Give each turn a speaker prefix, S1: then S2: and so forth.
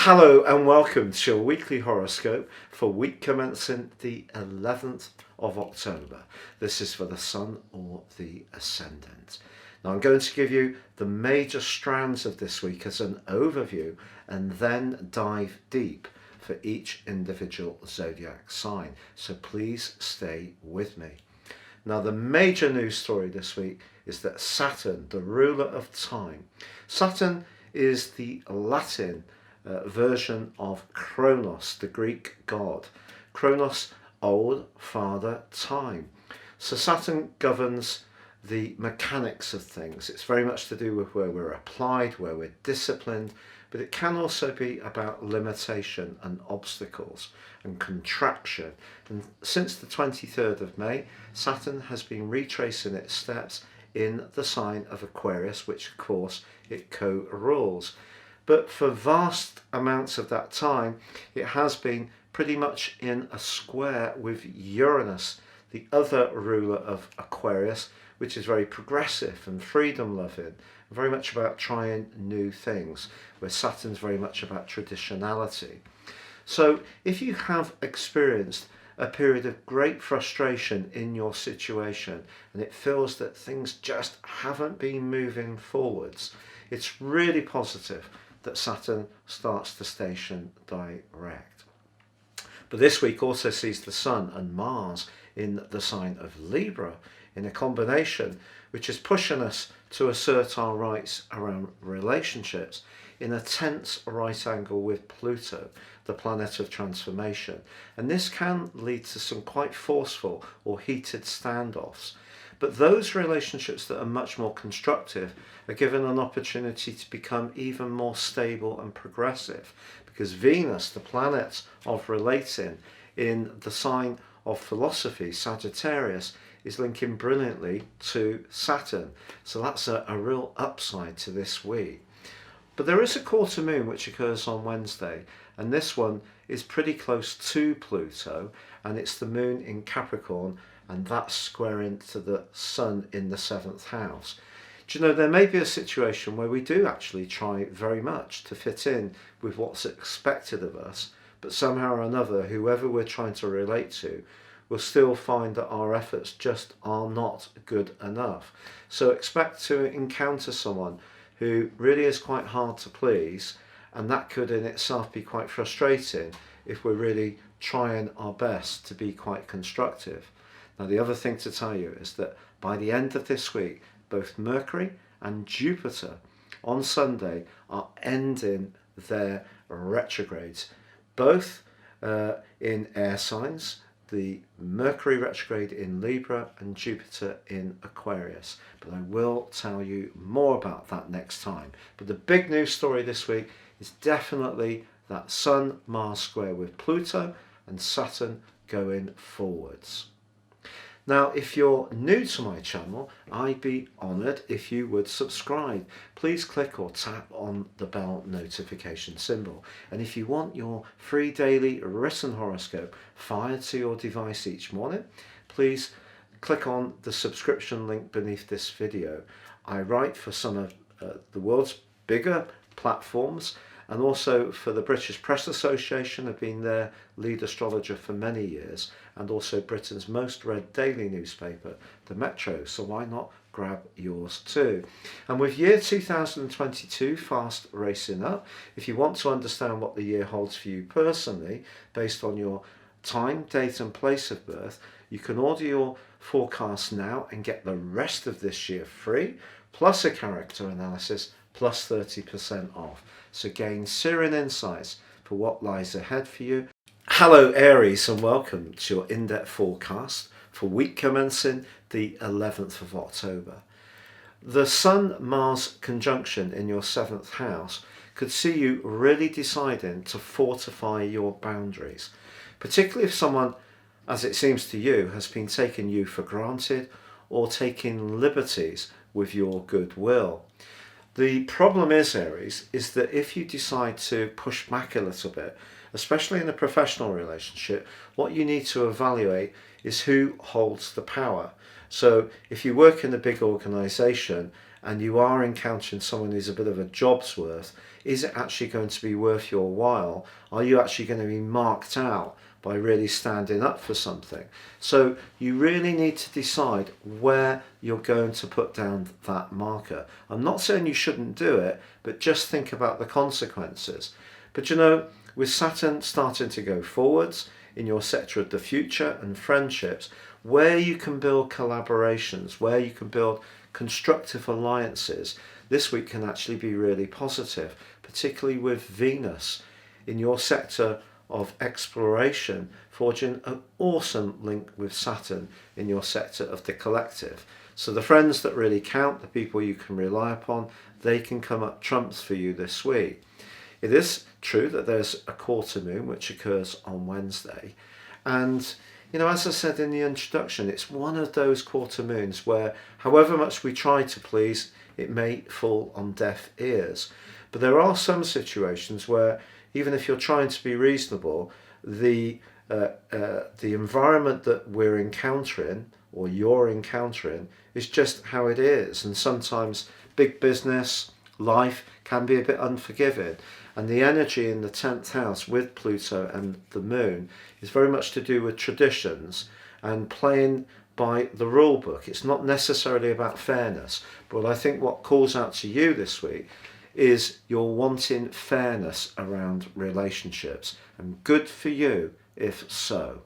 S1: Hello and welcome to your weekly horoscope for week commencing the 11th of October. This is for the Sun or the Ascendant. Now I'm going to give you the major strands of this week as an overview and then dive deep for each individual zodiac sign. So please stay with me. Now the major news story this week is that Saturn, the ruler of time, Saturn is the Latin version of Kronos, the Greek god. Kronos, old, father, time. So Saturn governs the mechanics of things. It's very much to do with where we're applied, where we're disciplined, but it can also be about limitation and obstacles and contraction. And since the 23rd of May, Saturn has been retracing its steps in the sign of Aquarius, which of course it co-rules. But for vast amounts of that time, it has been pretty much in a square with Uranus, the other ruler of Aquarius, which is very progressive and freedom-loving, very much about trying new things, where Saturn's very much about traditionality. So if you have experienced a period of great frustration in your situation and it feels that things just haven't been moving forwards, it's really positive that Saturn starts to station direct. But this week also sees the Sun and Mars in the sign of Libra in a combination which is pushing us to assert our rights around relationships in a tense right angle with Pluto, the planet of transformation. And this can lead to some quite forceful or heated standoffs. But those relationships that are much more constructive are given an opportunity to become even more stable and progressive, because Venus, the planet of relating in the sign of philosophy, Sagittarius, is linking brilliantly to Saturn. So that's a real upside to this week. But there is a quarter moon which occurs on Wednesday, and this one is pretty close to Pluto, and it's the moon in Capricorn, and that's squaring to the Sun in the 7th house. Do you know, there may be a situation where we do actually try very much to fit in with what's expected of us, but somehow or another, whoever we're trying to relate to will still find that our efforts just are not good enough. So expect to encounter someone who really is quite hard to please, and that could in itself be quite frustrating if we're really trying our best to be quite constructive. Now the other thing to tell you is that by the end of this week, both Mercury and Jupiter on Sunday are ending their retrogrades, both in air signs, the Mercury retrograde in Libra and Jupiter in Aquarius. But I will tell you more about that next time. But the big news story this week is definitely that Sun-Mars square with Pluto and Saturn going forwards. Now, if you're new to my channel, I'd be honoured if you would subscribe. Please click or tap on the bell notification symbol. And if you want your free daily written horoscope fired to your device each morning, please click on the subscription link beneath this video. I write for some of the world's bigger platforms, and also for the British Press Association. I've been their lead astrologer for many years, and also Britain's most read daily newspaper, the Metro, so why not grab yours too? And with year 2022 fast racing up, if you want to understand what the year holds for you personally, based on your time, date and place of birth, you can order your forecast now and get the rest of this year free, plus a character analysis, plus 30% off. So gain searing insights for what lies ahead for you. Hello Aries, and welcome to your in-depth forecast for week commencing the 11th of October. The Sun-Mars conjunction in your 7th house could see you really deciding to fortify your boundaries, particularly if someone, as it seems to you, has been taking you for granted or taking liberties with your goodwill. The problem is, Aries, is that if you decide to push back a little bit, especially in a professional relationship, what you need to evaluate is who holds the power. So if you work in a big organisation and you are encountering someone who's a bit of a job's worth, is it actually going to be worth your while? Are you actually going to be marked out by really standing up for something? So you really need to decide where you're going to put down that marker. I'm not saying you shouldn't do it, but just think about the consequences. But you know, with Saturn starting to go forwards in your sector of the future and friendships, where you can build collaborations, where you can build constructive alliances, this week can actually be really positive, particularly with Venus in your sector of exploration, forging an awesome link with Saturn in your sector of the collective. So the friends that really count, the people you can rely upon, they can come up trumps for you this week. It is true that there's a quarter moon which occurs on Wednesday, and you know, as I said in the introduction, it's one of those quarter moons where however much we try to please, it may fall on deaf ears. But there are some situations where even if you're trying to be reasonable, the environment that we're encountering or you're encountering is just how it is. And sometimes big business, life can be a bit unforgiving. And the energy in the 10th house with Pluto and the moon is very much to do with traditions and playing by the rule book. It's not necessarily about fairness, but I think what calls out to you this week is you're wanting fairness around relationships, and good for you if so.